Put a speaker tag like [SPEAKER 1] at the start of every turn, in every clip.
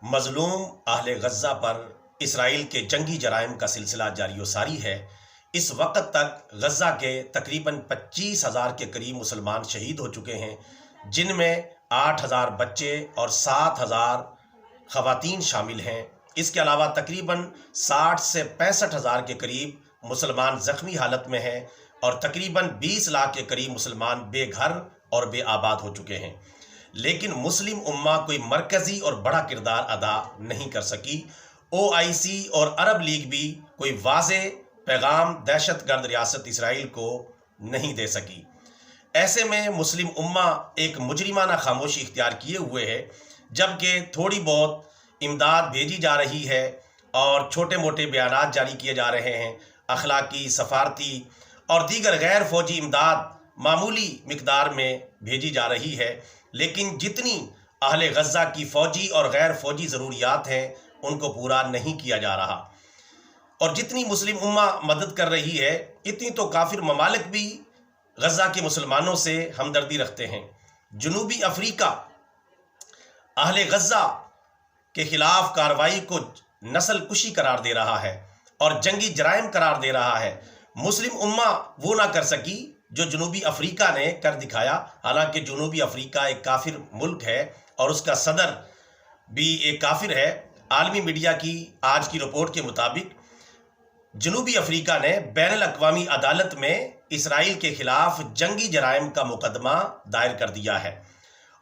[SPEAKER 1] مظلوم اہل غزہ پر اسرائیل کے جنگی جرائم کا سلسلہ جاری و ساری ہے۔ اس وقت تک غزہ کے تقریباً 25,000 کے قریب مسلمان شہید ہو چکے ہیں، جن میں 8,000 بچے اور 7,000 خواتین شامل ہیں۔ اس کے علاوہ تقریباً 60 سے 65,000 کے قریب مسلمان زخمی حالت میں ہیں اور تقریباً 20 لاکھ کے قریب مسلمان بے گھر اور بے آباد ہو چکے ہیں۔ لیکن مسلم امہ کوئی مرکزی اور بڑا کردار ادا نہیں کر سکی۔ OIC اور عرب لیگ بھی کوئی واضح پیغام دہشت گرد ریاست اسرائیل کو نہیں دے سکی۔ ایسے میں مسلم امہ ایک مجرمانہ خاموشی اختیار کیے ہوئے ہے، جبکہ تھوڑی بہت امداد بھیجی جا رہی ہے اور چھوٹے موٹے بیانات جاری کیے جا رہے ہیں۔ اخلاقی، سفارتی اور دیگر غیر فوجی امداد معمولی مقدار میں بھیجی جا رہی ہے، لیکن جتنی اہل غزہ کی فوجی اور غیر فوجی ضروریات ہیں ان کو پورا نہیں کیا جا رہا، اور جتنی مسلم امہ مدد کر رہی ہے اتنی تو کافر ممالک بھی غزہ کے مسلمانوں سے ہمدردی رکھتے ہیں۔ جنوبی افریقہ اہل غزہ کے خلاف کارروائی کو نسل کشی قرار دے رہا ہے اور جنگی جرائم قرار دے رہا ہے۔ مسلم امہ وہ نہ کر سکی جو جنوبی افریقہ نے کر دکھایا، حالانکہ جنوبی افریقہ ایک کافر ملک ہے اور اس کا صدر بھی ایک کافر ہے۔ عالمی میڈیا کی آج کی رپورٹ کے مطابق جنوبی افریقہ نے بین الاقوامی عدالت میں اسرائیل کے خلاف جنگی جرائم کا مقدمہ دائر کر دیا ہے،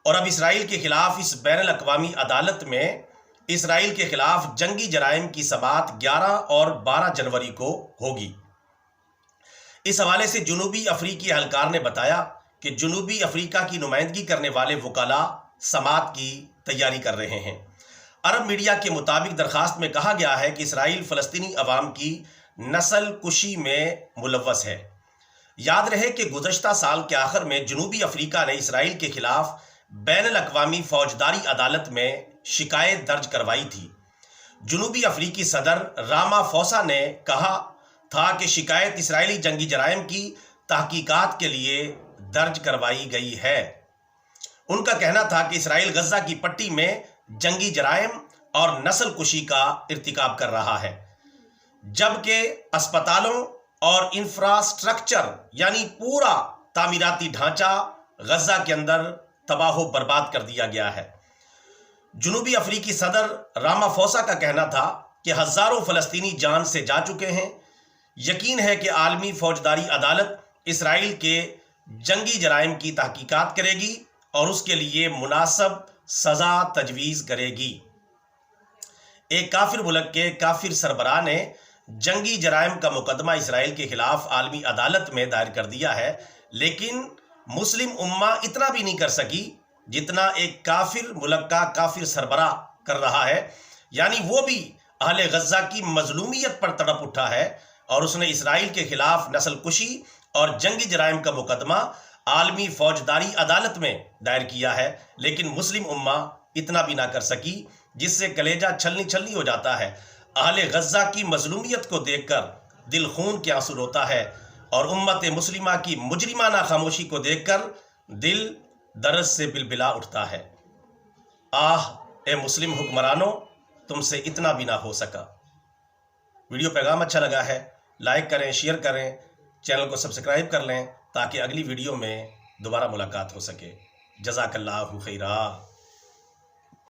[SPEAKER 1] اور اب اسرائیل کے خلاف اس بین الاقوامی عدالت میں اسرائیل کے خلاف جنگی جرائم کی سماعت 11 اور 12 جنوری کو ہوگی۔ اس حوالے سے جنوبی افریقی اہلکار نے بتایا کہ جنوبی افریقہ کی نمائندگی کرنے والے وکلاء سماعت کی تیاری کر رہے ہیں۔ عرب میڈیا کے مطابق درخواست میں کہا گیا ہے کہ اسرائیل فلسطینی عوام کی نسل کشی میں ملوث ہے۔ یاد رہے کہ گزشتہ سال کے آخر میں جنوبی افریقہ نے اسرائیل کے خلاف بین الاقوامی فوجداری عدالت میں شکایت درج کروائی تھی۔ جنوبی افریقی صدر رامافوسا نے کہا تھا کہ شکایت اسرائیلی جنگی جرائم کی تحقیقات کے لیے درج کروائی گئی ہے۔ ان کا کہنا تھا کہ اسرائیل غزہ کی پٹی میں جنگی جرائم اور نسل کشی کا ارتکاب کر رہا ہے، جبکہ اسپتالوں اور انفراسٹرکچر یعنی پورا تعمیراتی ڈھانچہ غزہ کے اندر تباہ و برباد کر دیا گیا ہے۔ جنوبی افریقی صدر رامافوسا کا کہنا تھا کہ ہزاروں فلسطینی جان سے جا چکے ہیں۔ یقین ہے کہ عالمی فوجداری عدالت اسرائیل کے جنگی جرائم کی تحقیقات کرے گی اور اس کے لیے مناسب سزا تجویز کرے گی۔ ایک کافر ملک کے کافر سربراہ نے جنگی جرائم کا مقدمہ اسرائیل کے خلاف عالمی عدالت میں دائر کر دیا ہے، لیکن مسلم امہ اتنا بھی نہیں کر سکی جتنا ایک کافر ملک کا کافر سربراہ کر رہا ہے، یعنی وہ بھی اہل غزہ کی مظلومیت پر تڑپ اٹھا ہے اور اس نے اسرائیل کے خلاف نسل کشی اور جنگی جرائم کا مقدمہ عالمی فوجداری عدالت میں دائر کیا ہے، لیکن مسلم امہ اتنا بھی نہ کر سکی، جس سے کلیجہ چھلنی چھلنی ہو جاتا ہے۔ اہل غزہ کی مظلومیت کو دیکھ کر دل خون کے آنسو روتا ہے، اور امت مسلمہ کی مجرمانہ خاموشی کو دیکھ کر دل درد سے بلبلا اٹھتا ہے۔ آہ اے مسلم حکمرانوں، تم سے اتنا بھی نہ ہو سکا۔ ویڈیو پیغام اچھا لگا ہے لائک کریں، شیئر کریں، چینل کو سبسکرائب کر لیں تاکہ اگلی ویڈیو میں دوبارہ ملاقات ہو سکے۔ جزاک اللہ خیرا۔